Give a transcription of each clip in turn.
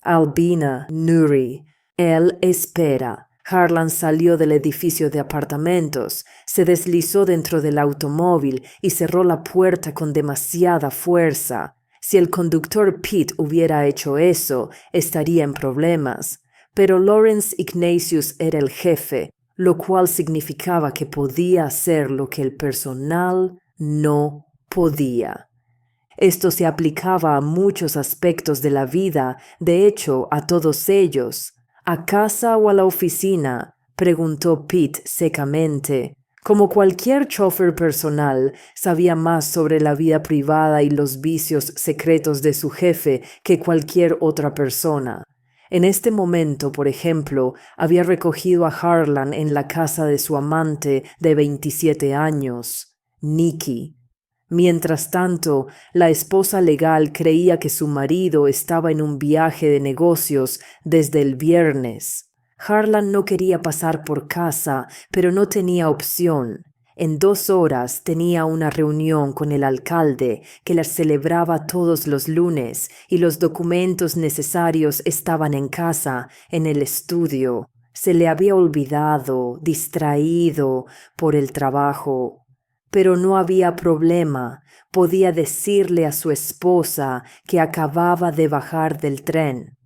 Albina, Nuri. Él espera. Harlan salió del edificio de apartamentos, se deslizó dentro del automóvil y cerró la puerta con demasiada fuerza. Si el conductor Pete hubiera hecho eso, estaría en problemas. Pero Lawrence Ignatius era el jefe, lo cual significaba que podía hacer lo que el personal no podía. Esto se aplicaba a muchos aspectos de la vida, de hecho, a todos ellos. ¿A casa o a la oficina?, preguntó Pete secamente. Como cualquier chofer personal, sabía más sobre la vida privada y los vicios secretos de su jefe que cualquier otra persona. En este momento, por ejemplo, había recogido a Harlan en la casa de su amante de 27 años, Nikki. Mientras tanto, la esposa legal creía que su marido estaba en un viaje de negocios desde el viernes. Harlan no quería pasar por casa, pero no tenía opción. En 2 horas tenía una reunión con el alcalde, que la celebraba todos los lunes, y los documentos necesarios estaban en casa, en el estudio. Se le había olvidado, distraído por el trabajo. Pero no había problema. Podía decirle a su esposa que acababa de bajar del tren.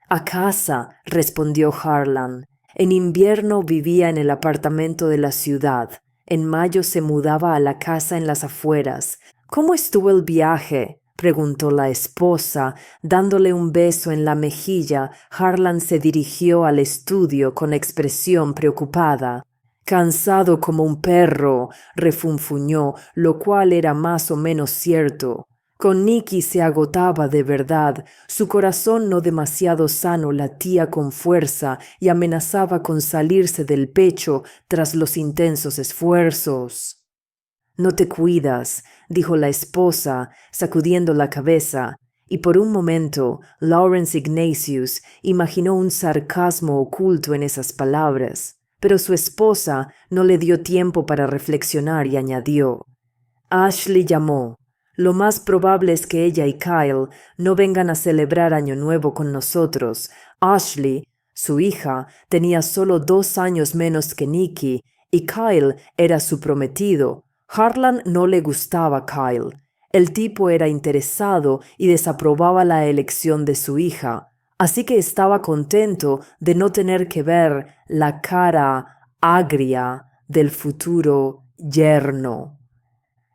«A casa», respondió Harlan. En invierno vivía en el apartamento de la ciudad. En mayo se mudaba a la casa en las afueras. «¿Cómo estuvo el viaje?», preguntó la esposa. Dándole un beso en la mejilla, Harlan se dirigió al estudio con expresión preocupada. «Cansado como un perro», refunfuñó, lo cual era más o menos cierto. Con Nikki se agotaba de verdad. Su corazón no demasiado sano latía con fuerza y amenazaba con salirse del pecho tras los intensos esfuerzos. «No te cuidas», dijo la esposa, sacudiendo la cabeza, y por un momento Lawrence Ignatius imaginó un sarcasmo oculto en esas palabras. Pero su esposa no le dio tiempo para reflexionar y añadió: «Ashley llamó. Lo más probable es que ella y Kyle no vengan a celebrar Año Nuevo con nosotros. Ashley, su hija, tenía solo 2 años menos que Nikki, y Kyle era su prometido. Harlan no le gustaba Kyle. El tipo era interesado y desaprobaba la elección de su hija. Así que estaba contento de no tener que ver la cara agria del futuro yerno.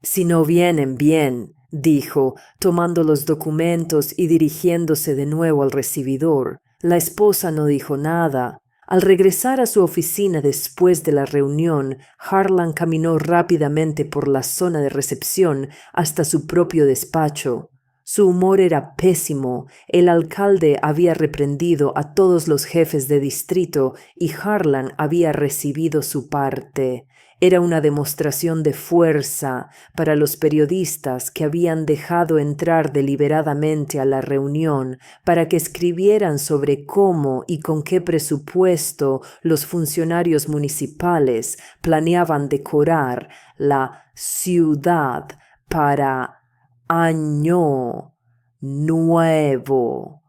«Si no vienen, bien», dijo, tomando los documentos y dirigiéndose de nuevo al recibidor. La esposa no dijo nada. Al regresar a su oficina después de la reunión, Harlan caminó rápidamente por la zona de recepción hasta su propio despacho. Su humor era pésimo. El alcalde había reprendido a todos los jefes de distrito y Harlan había recibido su parte. Era una demostración de fuerza para los periodistas que habían dejado entrar deliberadamente a la reunión para que escribieran sobre cómo y con qué presupuesto los funcionarios municipales planeaban decorar la ciudad para Año Nuevo.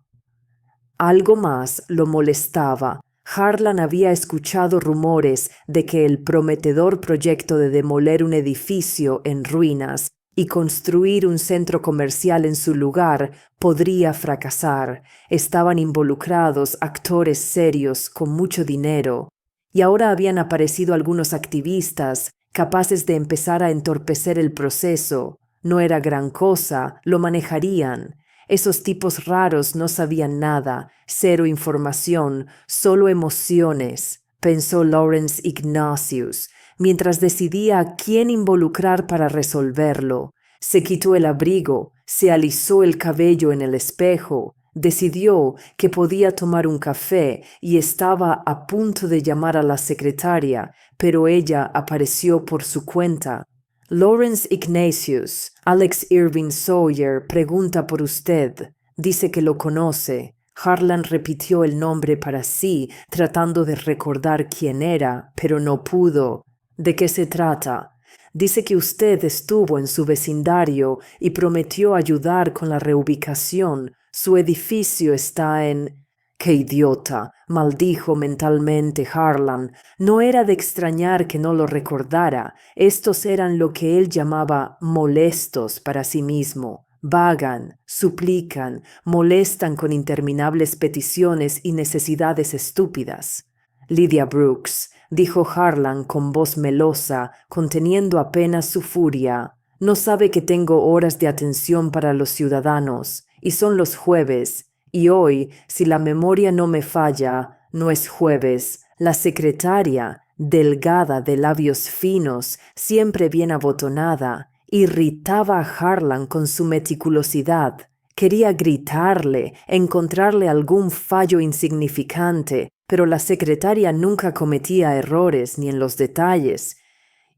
Algo más lo molestaba. Harlan había escuchado rumores de que el prometedor proyecto de demoler un edificio en ruinas y construir un centro comercial en su lugar podría fracasar. Estaban involucrados actores serios con mucho dinero, y ahora habían aparecido algunos activistas capaces de empezar a entorpecer el proceso. No era gran cosa, lo manejarían. Esos tipos raros no sabían nada, 0 información, solo emociones, pensó Lawrence Ignatius, mientras decidía a quién involucrar para resolverlo. Se quitó el abrigo, se alisó el cabello en el espejo, decidió que podía tomar un café y estaba a punto de llamar a la secretaria, pero ella apareció por su cuenta. «Lawrence Ignatius, Alex Irving Sawyer pregunta por usted. Dice que lo conoce». Harlan repitió el nombre para sí, tratando de recordar quién era, pero no pudo. «¿De qué se trata?» «Dice que usted estuvo en su vecindario y prometió ayudar con la reubicación. Su edificio está en...» ¡Qué idiota!, maldijo mentalmente Harlan. No era de extrañar que no lo recordara. Estos eran lo que él llamaba molestos para sí mismo. Vagan, suplican, molestan con interminables peticiones y necesidades estúpidas. Lydia Brooks, dijo Harlan con voz melosa, conteniendo apenas su furia, no sabe que tengo horas de atención para los ciudadanos, y son los jueves, y hoy, si la memoria no me falla, no es jueves. La secretaria, delgada de labios finos, siempre bien abotonada, irritaba a Harlan con su meticulosidad. Quería gritarle, encontrarle algún fallo insignificante, pero la secretaria nunca cometía errores ni en los detalles.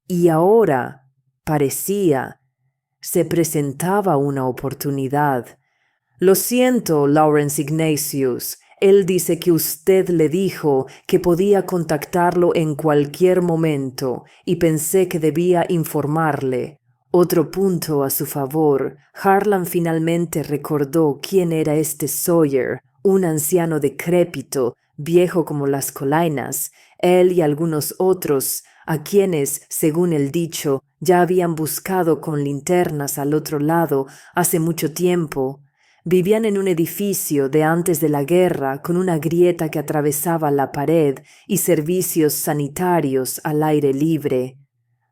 Y ahora, parecía, se presentaba una oportunidad. Lo siento, Lawrence Ignatius. Él dice que usted le dijo que podía contactarlo en cualquier momento y pensé que debía informarle. Otro punto a su favor. Harlan finalmente recordó quién era este Sawyer, un anciano decrépito, viejo como las colainas. Él y algunos otros, a quienes, según el dicho, ya habían buscado con linternas al otro lado hace mucho tiempo. Vivían en un edificio de antes de la guerra con una grieta que atravesaba la pared y servicios sanitarios al aire libre.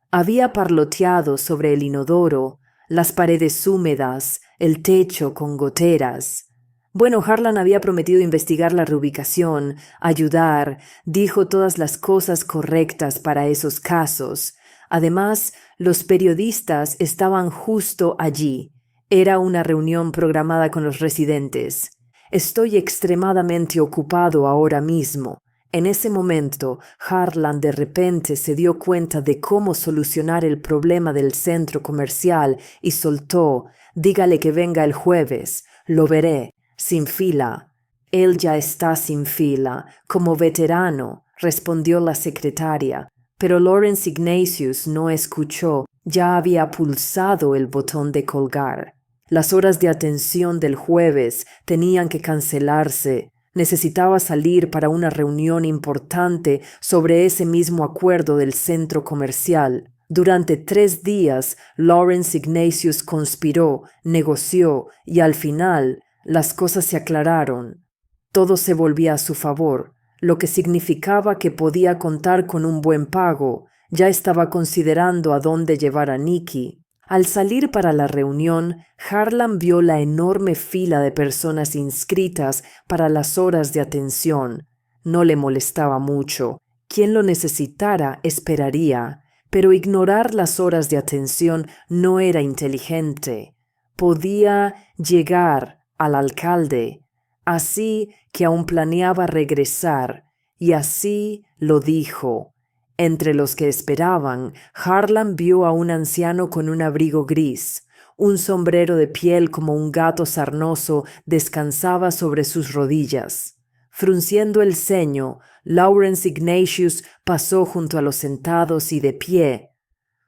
Había parloteado sobre el inodoro, las paredes húmedas, el techo con goteras. Bueno, Harlan había prometido investigar la reubicación, ayudar, dijo todas las cosas correctas para esos casos. Además, los periodistas estaban justo allí. Era una reunión programada con los residentes. Estoy extremadamente ocupado ahora mismo. En ese momento, Harlan de repente se dio cuenta de cómo solucionar el problema del centro comercial y soltó: dígale que venga el jueves, lo veré, sin fila. Él ya está sin fila, como veterano, respondió la secretaria. Pero Lawrence Ignatius no escuchó, ya había pulsado el botón de colgar. Las horas de atención del jueves tenían que cancelarse. Necesitaba salir para una reunión importante sobre ese mismo acuerdo del centro comercial. Durante 3 días, Lawrence Ignatius conspiró, negoció y al final las cosas se aclararon. Todo se volvía a su favor, lo que significaba que podía contar con un buen pago. Ya estaba considerando a dónde llevar a Nikki. Al salir para la reunión, Harlan vio la enorme fila de personas inscritas para las horas de atención. No le molestaba mucho. Quien lo necesitara esperaría, pero ignorar las horas de atención no era inteligente. Podía llegar al alcalde, así que aún planeaba regresar, y así lo dijo. Entre los que esperaban, Harlan vio a un anciano con un abrigo gris. Un sombrero de piel como un gato sarnoso descansaba sobre sus rodillas. Frunciendo el ceño, Lawrence Ignatius pasó junto a los sentados y de pie,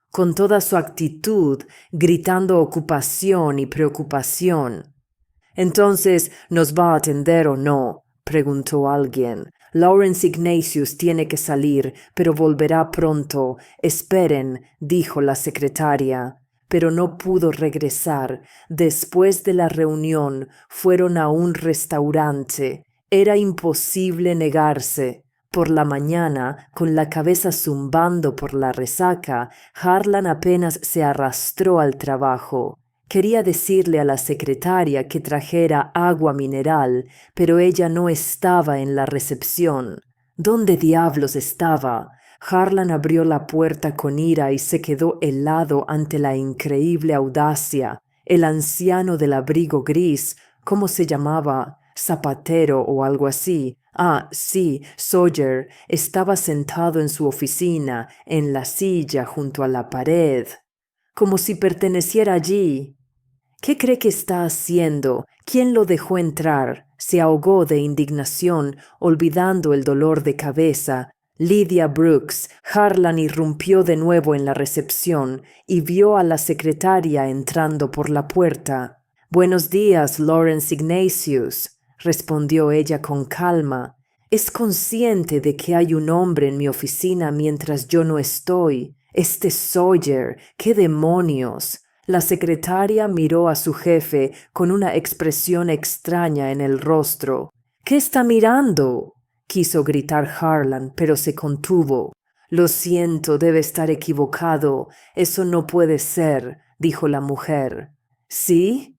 con toda su actitud, gritando ocupación y preocupación. «¿Entonces nos va a atender o no?», preguntó alguien. «Lawrence Ignatius tiene que salir, pero volverá pronto. Esperen», dijo la secretaria. Pero no pudo regresar. Después de la reunión, fueron a un restaurante. Era imposible negarse. Por la mañana, con la cabeza zumbando por la resaca, Harlan apenas se arrastró al trabajo. Quería decirle a la secretaria que trajera agua mineral, pero ella no estaba en la recepción. ¿Dónde diablos estaba? Harlan abrió la puerta con ira y se quedó helado ante la increíble audacia. El anciano del abrigo gris, ¿cómo se llamaba? Zapatero o algo así. Ah, sí, Sawyer, estaba sentado en su oficina, en la silla junto a la pared, como si perteneciera allí. ¿Qué cree que está haciendo? ¿Quién lo dejó entrar? Se ahogó de indignación, olvidando el dolor de cabeza. Lydia Brooks. Harlan irrumpió de nuevo en la recepción y vio a la secretaria entrando por la puerta. «Buenos días, Lawrence Ignatius», respondió ella con calma. Es consciente de que hay un hombre en mi oficina mientras yo no estoy. Este Sawyer, ¡qué demonios! La secretaria miró a su jefe con una expresión extraña en el rostro. ¿Qué está mirando? Quiso gritar Harlan, pero se contuvo. Lo siento, debe estar equivocado. Eso no puede ser, dijo la mujer. ¿Sí?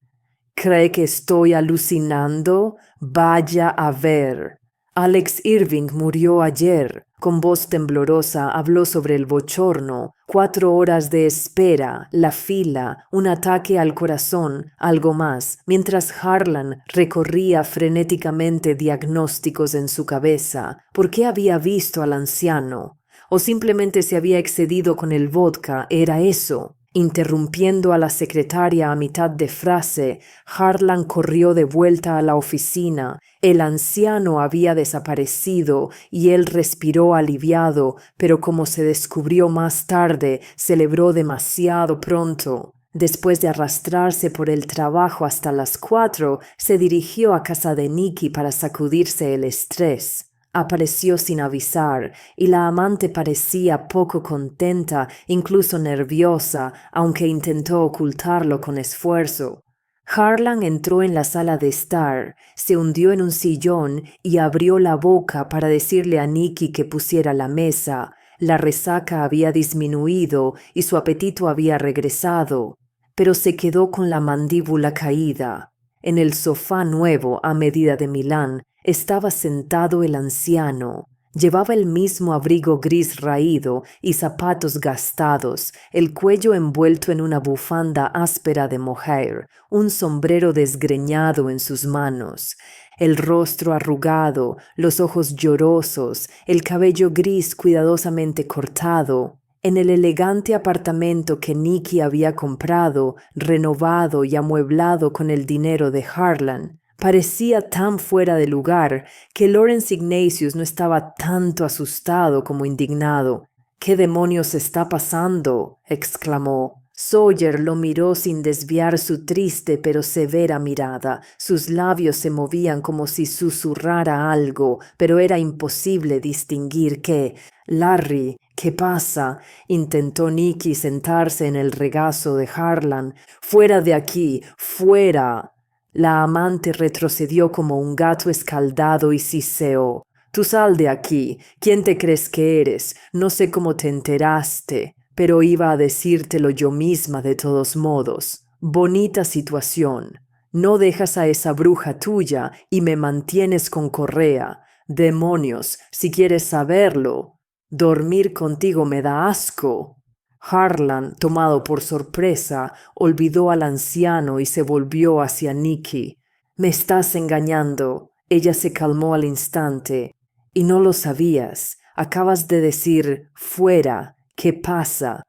¿Cree que estoy alucinando? Vaya a ver. Alex Irving murió ayer. Con voz temblorosa habló sobre el bochorno, 4 horas de espera, la fila, un ataque al corazón, algo más, mientras Harlan recorría frenéticamente diagnósticos en su cabeza. ¿Por qué había visto al anciano? ¿O simplemente se había excedido con el vodka? ¿Era eso? Interrumpiendo a la secretaria a mitad de frase, Harlan corrió de vuelta a la oficina. El anciano había desaparecido y él respiró aliviado, pero como se descubrió más tarde, celebró demasiado pronto. Después de arrastrarse por el trabajo hasta las 4, se dirigió a casa de Nikki para sacudirse el estrés. Apareció sin avisar, y la amante parecía poco contenta, incluso nerviosa, aunque intentó ocultarlo con esfuerzo. Harlan entró en la sala de estar, se hundió en un sillón y abrió la boca para decirle a Nikki que pusiera la mesa. La resaca había disminuido y su apetito había regresado, pero se quedó con la mandíbula caída. En el sofá nuevo a medida de Milán estaba sentado el anciano. Llevaba el mismo abrigo gris raído y zapatos gastados, el cuello envuelto en una bufanda áspera de mohair, un sombrero desgreñado en sus manos, el rostro arrugado, los ojos llorosos, el cabello gris cuidadosamente cortado. En el elegante apartamento que Nikki había comprado, renovado y amueblado con el dinero de Harlan, parecía tan fuera de lugar que Lawrence Ignatius no estaba tanto asustado como indignado. «¿Qué demonios está pasando?», exclamó. Sawyer lo miró sin desviar su triste pero severa mirada. Sus labios se movían como si susurrara algo, pero era imposible distinguir qué. «Larry, ¿qué pasa?», intentó Nikki sentarse en el regazo de Harlan. «Fuera de aquí, fuera». La amante retrocedió como un gato escaldado y siseó. «Tú sal de aquí. ¿Quién te crees que eres? No sé cómo te enteraste, pero iba a decírtelo yo misma de todos modos. Bonita situación. No dejas a esa bruja tuya y me mantienes con correa. Demonios, si quieres saberlo. Dormir contigo me da asco». Harlan, tomado por sorpresa, olvidó al anciano y se volvió hacia Nikki. «Me estás engañando». Ella se calmó al instante. «Y no lo sabías. Acabas de decir fuera. ¿Qué pasa?»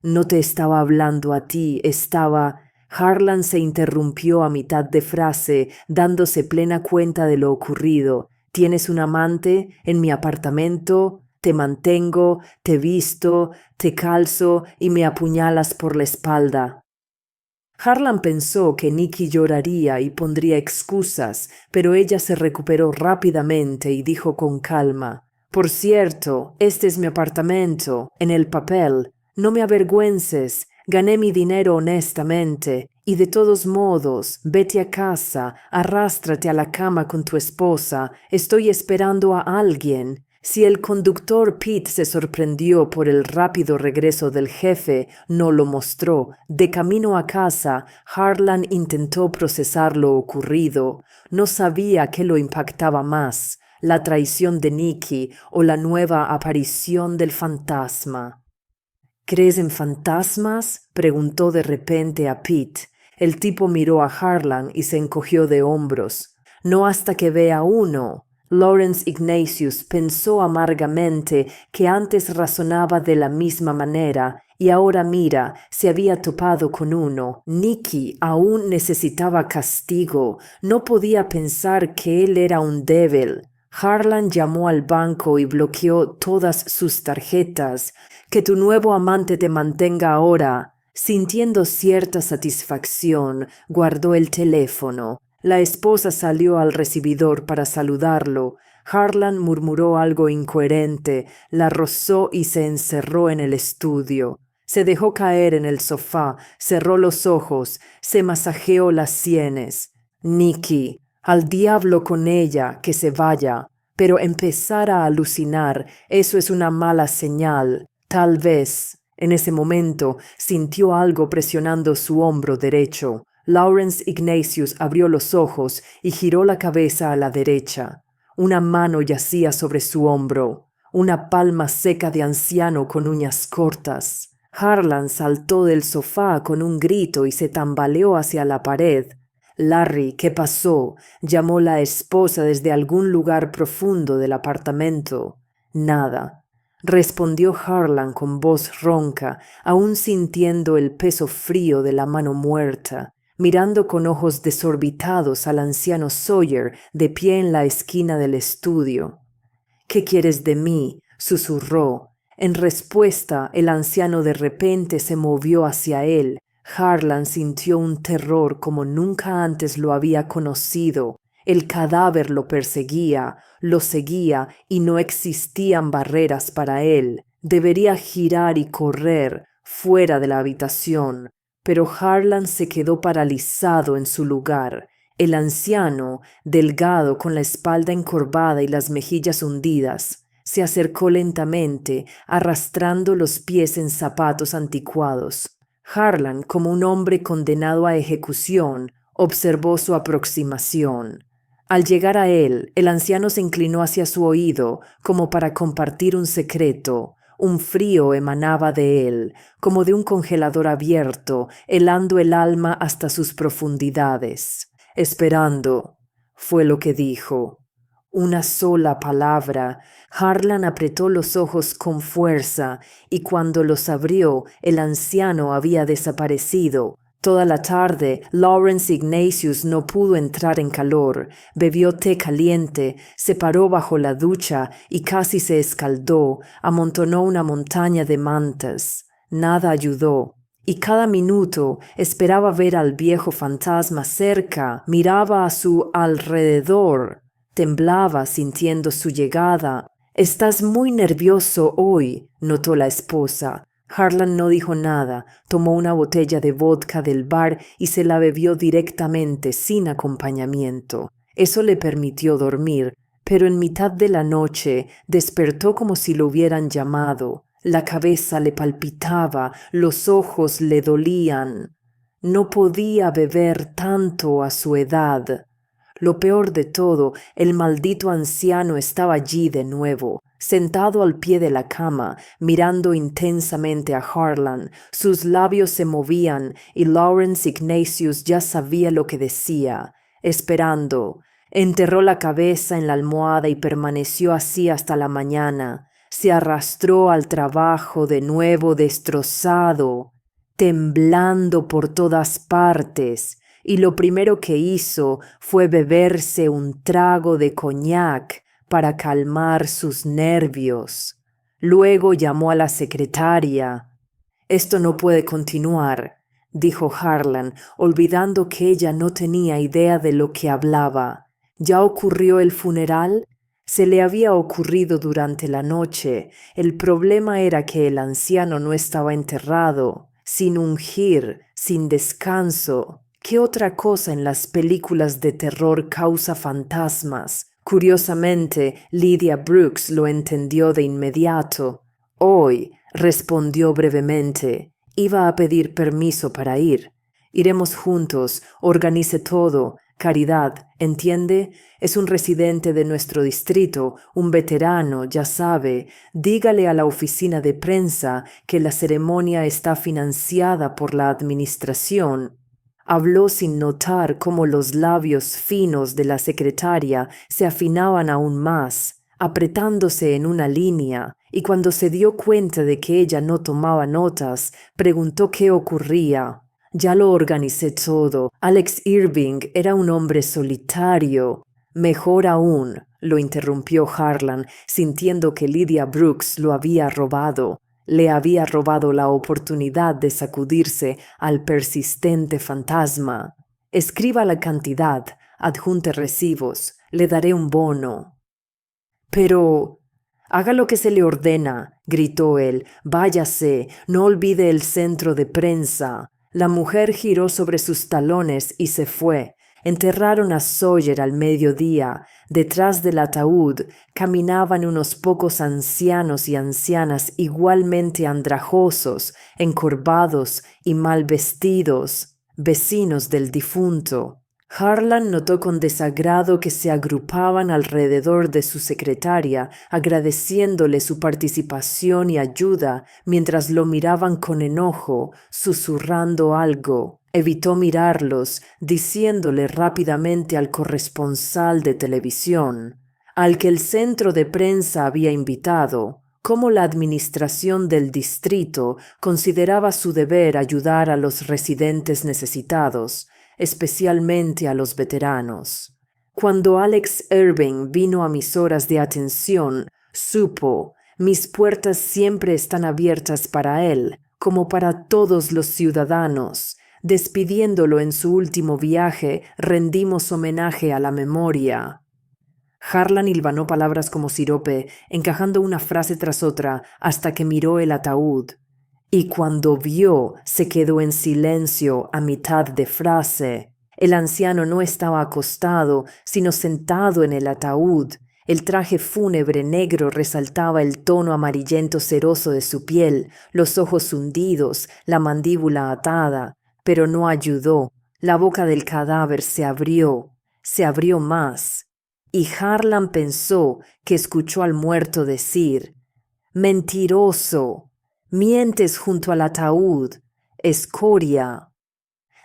«No te estaba hablando a ti, estaba...» Harlan se interrumpió a mitad de frase, dándose plena cuenta de lo ocurrido. «¿Tienes un amante en mi apartamento? Te mantengo, te visto, te calzo y me apuñalas por la espalda». Harlan pensó que Nikki lloraría y pondría excusas, pero ella se recuperó rápidamente y dijo con calma: «Por cierto, este es mi apartamento, en el papel. No me avergüences, gané mi dinero honestamente. Y de todos modos, vete a casa, arrástrate a la cama con tu esposa. Estoy esperando a alguien». Si el conductor Pete se sorprendió por el rápido regreso del jefe, no lo mostró. De camino a casa, Harlan intentó procesar lo ocurrido. No sabía qué lo impactaba más, la traición de Nikki o la nueva aparición del fantasma. «¿Crees en fantasmas?», preguntó de repente a Pete. El tipo miró a Harlan y se encogió de hombros. «No hasta que vea uno». Lawrence Ignatius pensó amargamente que antes razonaba de la misma manera y ahora mira, se había topado con uno. Nikki aún necesitaba castigo, no podía pensar que él era un débil. Harlan llamó al banco y bloqueó todas sus tarjetas. «Que tu nuevo amante te mantenga ahora». Sintiendo cierta satisfacción, guardó el teléfono. La esposa salió al recibidor para saludarlo. Harlan murmuró algo incoherente, la rozó y se encerró en el estudio. Se dejó caer en el sofá, cerró los ojos, se masajeó las sienes. Nicky, al diablo con ella, que se vaya. Pero empezar a alucinar, eso es una mala señal. Tal vez. En ese momento sintió algo presionando su hombro derecho. Lawrence Ignatius abrió los ojos y giró la cabeza a la derecha. Una mano yacía sobre su hombro, una palma seca de anciano con uñas cortas. Harlan saltó del sofá con un grito y se tambaleó hacia la pared. Larry, ¿qué pasó?, llamó la esposa desde algún lugar profundo del apartamento. Nada, respondió Harlan con voz ronca, aún sintiendo el peso frío de la mano muerta, mirando con ojos desorbitados al anciano Sawyer de pie en la esquina del estudio. «¿Qué quieres de mí?», susurró. En respuesta, el anciano de repente se movió hacia él. Harlan sintió un terror como nunca antes lo había conocido. El cadáver lo perseguía, lo seguía y no existían barreras para él. Debería girar y correr fuera de la habitación, pero Harlan se quedó paralizado en su lugar. El anciano, delgado con la espalda encorvada y las mejillas hundidas, se acercó lentamente, arrastrando los pies en zapatos anticuados. Harlan, como un hombre condenado a ejecución, observó su aproximación. Al llegar a él, el anciano se inclinó hacia su oído, como para compartir un secreto. Un frío emanaba de él, como de un congelador abierto, helando el alma hasta sus profundidades. «Esperando», fue lo que dijo. Una sola palabra. Harlan apretó los ojos con fuerza y cuando los abrió, el anciano había desaparecido. Toda la tarde, Lawrence Ignatius no pudo entrar en calor. Bebió té caliente, se paró bajo la ducha y casi se escaldó. Amontonó una montaña de mantas. Nada ayudó. Y cada minuto esperaba ver al viejo fantasma cerca, miraba a su alrededor. Temblaba sintiendo su llegada. «Estás muy nervioso hoy», notó la esposa. Harlan no dijo nada, tomó una botella de vodka del bar y se la bebió directamente, sin acompañamiento. Eso le permitió dormir, pero en mitad de la noche despertó como si lo hubieran llamado. La cabeza le palpitaba, los ojos le dolían. No podía beber tanto a su edad. Lo peor de todo, el maldito anciano estaba allí de nuevo, sentado al pie de la cama, mirando intensamente a Harlan. Sus labios se movían y Lawrence Ignatius ya sabía lo que decía. Esperando. Enterró la cabeza en la almohada y permaneció así hasta la mañana. Se arrastró al trabajo de nuevo destrozado, temblando por todas partes. Y lo primero que hizo fue beberse un trago de coñac para calmar sus nervios. Luego llamó a la secretaria. «Esto no puede continuar», dijo Harlan, olvidando que ella no tenía idea de lo que hablaba. «¿Ya ocurrió el funeral?» Se le había ocurrido durante la noche. El problema era que el anciano no estaba enterrado, sin ungir, sin descanso. ¿Qué otra cosa en las películas de terror causa fantasmas? Curiosamente, Lydia Brooks lo entendió de inmediato. «Hoy», respondió brevemente, «iba a pedir permiso para ir. Iremos juntos, organice todo. Caridad, ¿entiende? Es un residente de nuestro distrito, un veterano, ya sabe. Dígale a la oficina de prensa que la ceremonia está financiada por la administración». Habló sin notar cómo los labios finos de la secretaria se afinaban aún más, apretándose en una línea, y cuando se dio cuenta de que ella no tomaba notas, preguntó qué ocurría. «Ya lo organicé todo. Alex Irving era un hombre solitario». «Mejor aún», lo interrumpió Harlan, sintiendo que Lydia Brooks lo había robado. Le había robado la oportunidad de sacudirse al persistente fantasma. «Escriba la cantidad», adjunte recibos, le daré un bono. Pero haga lo que se le ordena, gritó él. Váyase, no olvide el centro de prensa. La mujer giró sobre sus talones y se fue. Enterraron a Sawyer al mediodía. Detrás del ataúd caminaban unos pocos ancianos y ancianas igualmente andrajosos, encorvados y mal vestidos, vecinos del difunto. Harlan notó con desagrado que se agrupaban alrededor de su secretaria, agradeciéndole su participación y ayuda mientras lo miraban con enojo, susurrando algo. Evitó mirarlos, diciéndole rápidamente al corresponsal de televisión, al que el centro de prensa había invitado, cómo la administración del distrito consideraba su deber ayudar a los residentes necesitados, especialmente a los veteranos. Cuando Alex Irving vino a mis horas de atención, supo, mis puertas siempre están abiertas para él, como para todos los ciudadanos. Despidiéndolo en su último viaje, rendimos homenaje a la memoria. Harlan hilvanó palabras como sirope, encajando una frase tras otra hasta que miró el ataúd. Y cuando vio, se quedó en silencio a mitad de frase. El anciano no estaba acostado, sino sentado en el ataúd. El traje fúnebre negro resaltaba el tono amarillento ceroso de su piel, los ojos hundidos, la mandíbula atada. Pero no ayudó. La boca del cadáver se abrió más. Y Harlan pensó que escuchó al muerto decir: «Mentiroso, mientes junto al ataúd, escoria».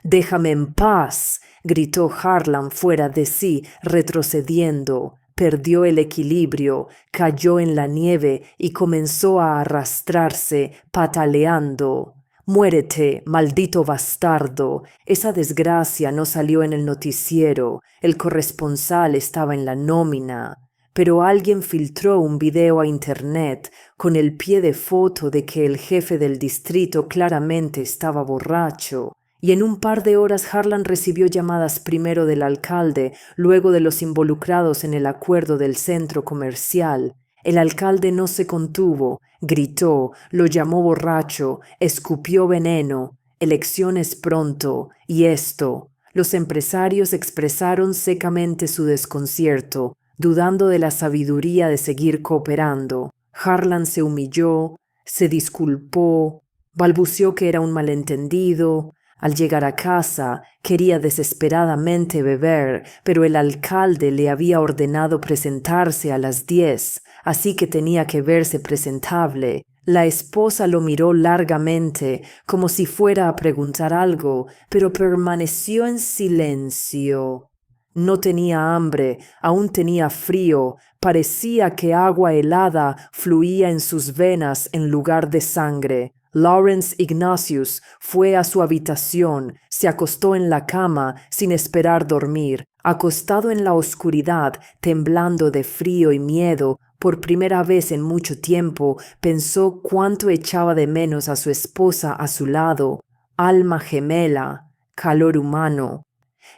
«Déjame en paz», gritó Harlan fuera de sí, retrocediendo. Perdió el equilibrio, cayó en la nieve y comenzó a arrastrarse, pataleando. «Muérete, maldito bastardo». Esa desgracia no salió en el noticiero. El corresponsal estaba en la nómina. Pero alguien filtró un video a internet con el pie de foto de que el jefe del distrito claramente estaba borracho. Y en un par de horas Harlan recibió llamadas primero del alcalde, luego de los involucrados en el acuerdo del centro comercial. El alcalde no se contuvo, gritó, lo llamó borracho, escupió veneno. Elecciones pronto, y esto. Los empresarios expresaron secamente su desconcierto, dudando de la sabiduría de seguir cooperando. Harlan se humilló, se disculpó, balbuceó que era un malentendido. Al llegar a casa, quería desesperadamente beber, pero el alcalde le había ordenado presentarse a las 10, así que tenía que verse presentable. La esposa lo miró largamente, como si fuera a preguntar algo, pero permaneció en silencio. No tenía hambre, aún tenía frío, parecía que agua helada fluía en sus venas en lugar de sangre. Lawrence Ignatius fue a su habitación, se acostó en la cama sin esperar dormir. Acostado en la oscuridad, temblando de frío y miedo, por primera vez en mucho tiempo, pensó cuánto echaba de menos a su esposa a su lado. Alma gemela, calor humano.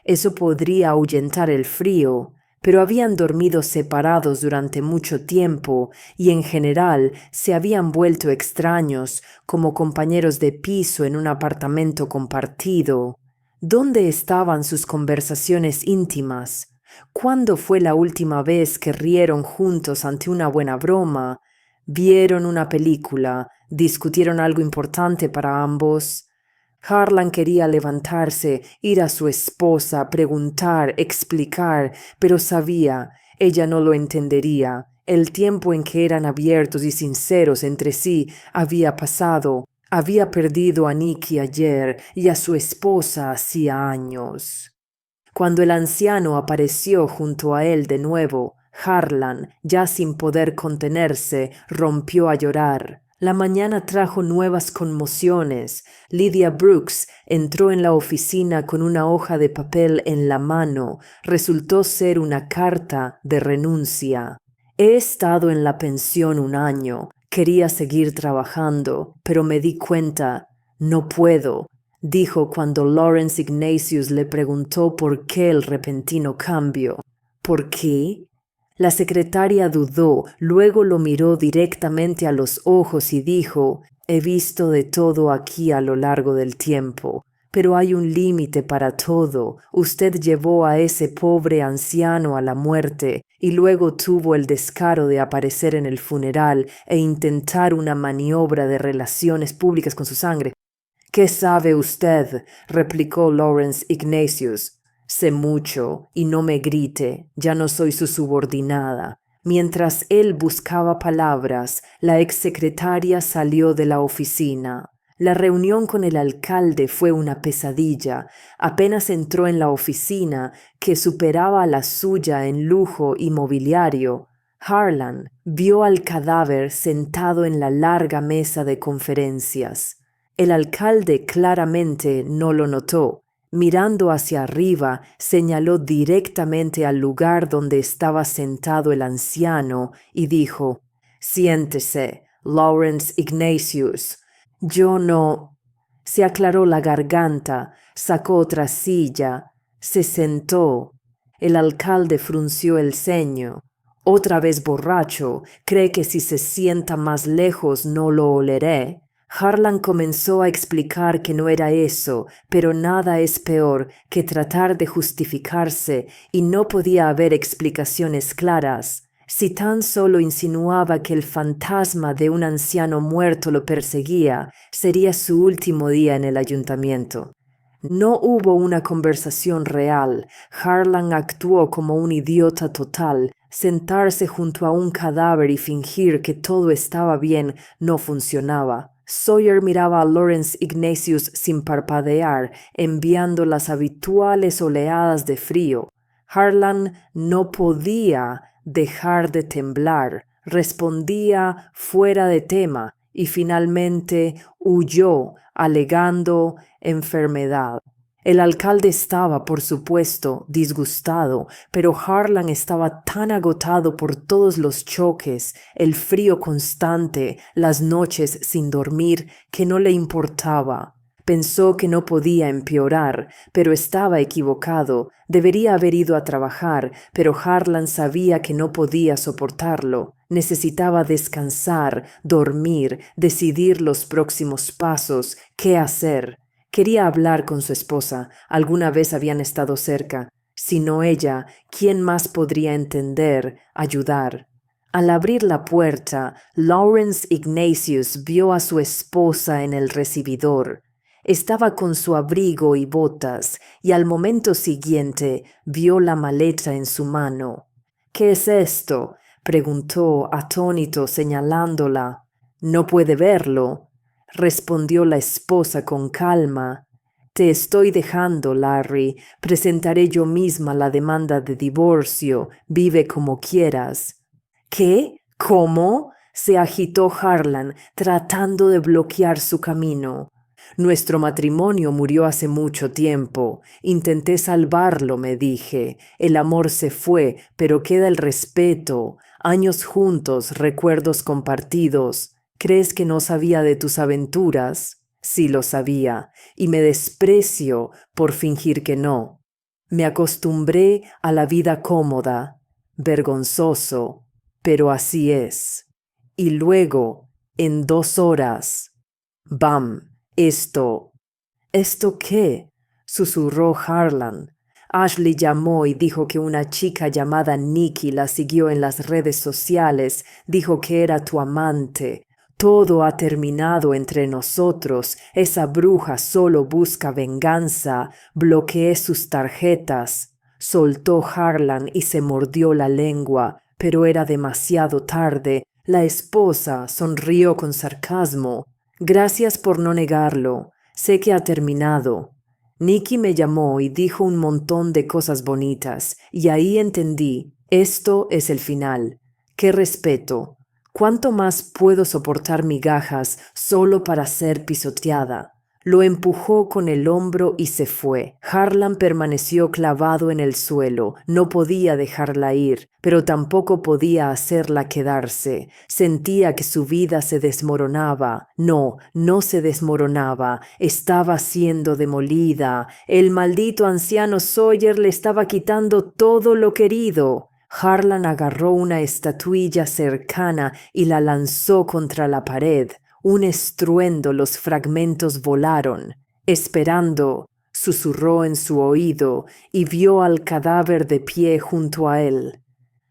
Eso podría ahuyentar el frío, pero habían dormido separados durante mucho tiempo y en general se habían vuelto extraños como compañeros de piso en un apartamento compartido. ¿Dónde estaban sus conversaciones íntimas? ¿Cuándo fue la última vez que rieron juntos ante una buena broma? ¿Vieron una película? ¿Discutieron algo importante para ambos? Harlan quería levantarse, ir a su esposa, preguntar, explicar, pero sabía, ella no lo entendería. El tiempo en que eran abiertos y sinceros entre sí había pasado. Había perdido a Nicky ayer y a su esposa hacía años. Cuando el anciano apareció junto a él de nuevo, Harlan, ya sin poder contenerse, rompió a llorar. La mañana trajo nuevas conmociones. Lydia Brooks entró en la oficina con una hoja de papel en la mano. Resultó ser una carta de renuncia. He estado en la pensión 1 año. Quería seguir trabajando, pero me di cuenta, no puedo. dijo cuando Lawrence Ignatius le preguntó por qué el repentino cambio. ¿Por qué? La secretaria dudó, luego lo miró directamente a los ojos y dijo: «He visto de todo aquí a lo largo del tiempo, pero hay un límite para todo. Usted llevó a ese pobre anciano a la muerte y luego tuvo el descaro de aparecer en el funeral e intentar una maniobra de relaciones públicas con su sangre». «¿Qué sabe usted?», replicó Lawrence Ignatius. «Sé mucho, y no me grite, ya no soy su subordinada». Mientras él buscaba palabras, la exsecretaria salió de la oficina. La reunión con el alcalde fue una pesadilla. Apenas entró en la oficina, que superaba la suya en lujo y mobiliario, Harlan vio al cadáver sentado en la larga mesa de conferencias. El alcalde claramente no lo notó. Mirando hacia arriba, señaló directamente al lugar donde estaba sentado el anciano y dijo: «Siéntese, Lawrence Ignatius». «Yo no». Se aclaró la garganta, sacó otra silla, se sentó. El alcalde frunció el ceño. «Otra vez borracho, ¿cree que si se sienta más lejos no lo oleré?» Harlan comenzó a explicar que no era eso, pero nada es peor que tratar de justificarse y no podía haber explicaciones claras. Si tan solo insinuaba que el fantasma de un anciano muerto lo perseguía, sería su último día en el ayuntamiento. No hubo una conversación real. Harlan actuó como un idiota total. Sentarse junto a un cadáver y fingir que todo estaba bien no funcionaba. Sawyer miraba a Lawrence Ignatius sin parpadear, enviando las habituales oleadas de frío. Harlan no podía dejar de temblar, respondía fuera de tema y finalmente huyó, alegando enfermedad. El alcalde estaba, por supuesto, disgustado, pero Harlan estaba tan agotado por todos los choques, el frío constante, las noches sin dormir, que no le importaba. Pensó que no podía empeorar, pero estaba equivocado. Debería haber ido a trabajar, pero Harlan sabía que no podía soportarlo. Necesitaba descansar, dormir, decidir los próximos pasos, qué hacer. Quería hablar con su esposa. Alguna vez habían estado cerca. Si no ella, ¿quién más podría entender, ayudar? Al abrir la puerta, Lawrence Ignatius vio a su esposa en el recibidor. Estaba con su abrigo y botas, y al momento siguiente vio la maleta en su mano. «¿Qué es esto?», preguntó atónito señalándola. «No puede verlo», respondió la esposa con calma. «Te estoy dejando, Larry. Presentaré yo misma la demanda de divorcio. Vive como quieras». «¿Qué? ¿Cómo?», se agitó Harlan, tratando de bloquear su camino. «Nuestro matrimonio murió hace mucho tiempo. Intenté salvarlo», me dije. «El amor se fue, pero queda el respeto. Años juntos, recuerdos compartidos. ¿Crees que no sabía de tus aventuras?». «Sí lo sabía, y me desprecio por fingir que no. Me acostumbré a la vida cómoda. Vergonzoso, pero así es. Y luego, en 2 horas, ¡bam! Esto». «¿Esto qué?», susurró Harlan. «Ashley llamó y dijo que una chica llamada Nikki la siguió en las redes sociales, dijo que era tu amante. Todo ha terminado entre nosotros. Esa bruja solo busca venganza. Bloqueé sus tarjetas». Soltó Harlan y se mordió la lengua, pero era demasiado tarde. La esposa sonrió con sarcasmo. «Gracias por no negarlo. Sé que ha terminado. Nikki me llamó y dijo un montón de cosas bonitas, y ahí entendí, esto es el final. ¡Qué respeto! ¿Cuánto más puedo soportar migajas solo para ser pisoteada? Lo empujó con el hombro y se fue. Harlan permaneció clavado en el suelo. No podía dejarla ir, pero tampoco podía hacerla quedarse. Sentía que su vida se desmoronaba. No, no se desmoronaba. Estaba siendo demolida. El maldito anciano Sawyer le estaba quitando todo lo querido. Harlan agarró una estatuilla cercana y la lanzó contra la pared. Un estruendo, los fragmentos volaron. Esperando, susurró en su oído y vio al cadáver de pie junto a él.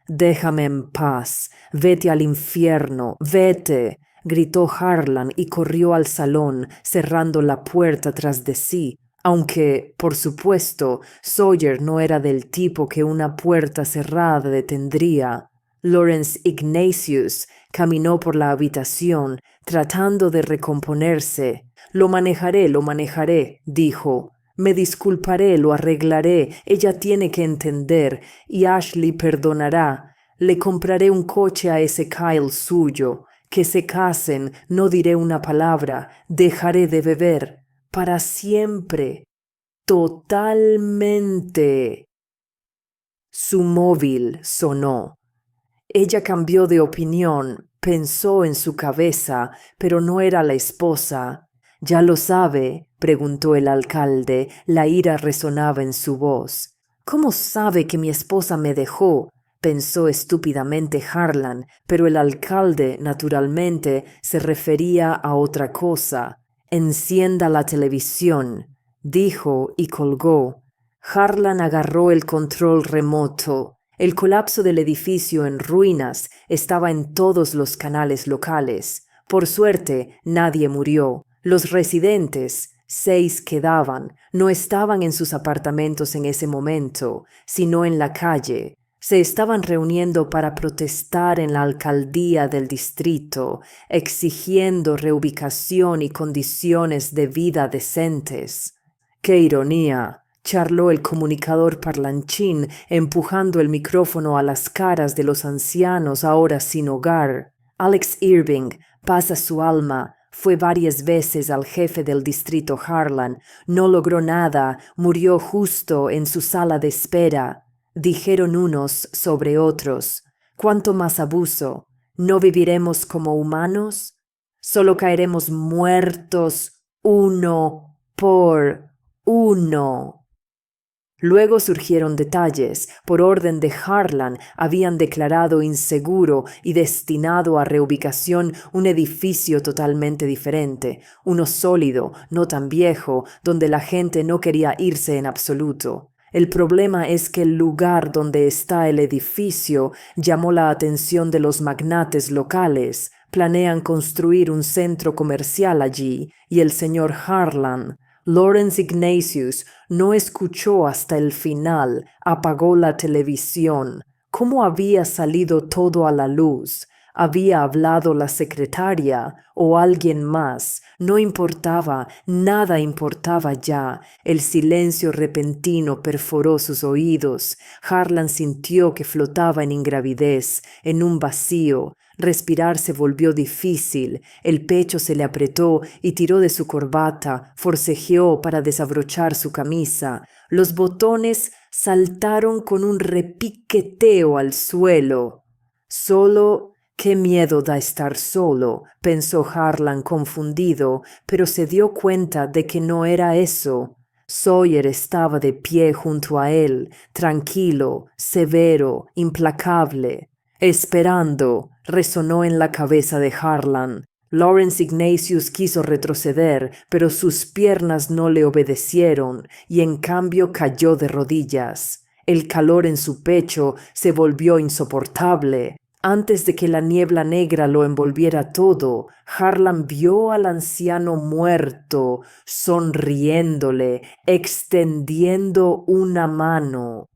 «Déjame en paz, vete al infierno, vete», gritó Harlan y corrió al salón, cerrando la puerta tras de sí, aunque, por supuesto, Sawyer no era del tipo que una puerta cerrada detendría. Lawrence Ignatius caminó por la habitación, tratando de recomponerse. Lo manejaré, dijo. Me disculparé, lo arreglaré, ella tiene que entender, y Ashley perdonará. Le compraré un coche a ese Kyle suyo. Que se casen, no diré una palabra, dejaré de beber. Para siempre. Totalmente. Su móvil sonó. Ella cambió de opinión, pensó en su cabeza, pero no era la esposa. «¿Ya lo sabe?», preguntó el alcalde. La ira resonaba en su voz. «¿Cómo sabe que mi esposa me dejó?», pensó estúpidamente Harlan, pero el alcalde, naturalmente, se refería a otra cosa. «Encienda la televisión», dijo y colgó. Harlan agarró el control remoto. El colapso del edificio en ruinas estaba en todos los canales locales. Por suerte, nadie murió. Los residentes, 6 quedaban, no estaban en sus apartamentos en ese momento, sino en la calle. Se estaban reuniendo para protestar en la alcaldía del distrito, exigiendo reubicación y condiciones de vida decentes. ¡Qué ironía!, charló el comunicador parlanchín, empujando el micrófono a las caras de los ancianos ahora sin hogar. Alex Irving, paz a su alma, fue varias veces al jefe del distrito Harlan. No logró nada, murió justo en su sala de espera. Dijeron unos sobre otros. ¿Cuánto más abuso? ¿No viviremos como humanos? Solo caeremos muertos uno por uno. Luego surgieron detalles. Por orden de Harlan, habían declarado inseguro y destinado a reubicación un edificio totalmente diferente, uno sólido, no tan viejo, donde la gente no quería irse en absoluto. El problema es que el lugar donde está el edificio llamó la atención de los magnates locales. Planean construir un centro comercial allí, y el señor Harlan, Lawrence Ignatius, no escuchó hasta el final, apagó la televisión. ¿Cómo había salido todo a la luz? ¿Había hablado la secretaria o alguien más? No importaba, nada importaba ya. El silencio repentino perforó sus oídos. Harlan sintió que flotaba en ingravidez, en un vacío. Respirar se volvió difícil, el pecho se le apretó y tiró de su corbata, forcejeó para desabrochar su camisa. Los botones saltaron con un repiqueteo al suelo. Solo, qué miedo da estar solo, pensó Harlan confundido, pero se dio cuenta de que no era eso. Sawyer estaba de pie junto a él, tranquilo, severo, implacable. Esperando, resonó en la cabeza de Harlan. Lawrence Ignatius quiso retroceder, pero sus piernas no le obedecieron y en cambio cayó de rodillas. El calor en su pecho se volvió insoportable. Antes de que la niebla negra lo envolviera todo, Harlan vio al anciano muerto, sonriéndole, extendiendo una mano.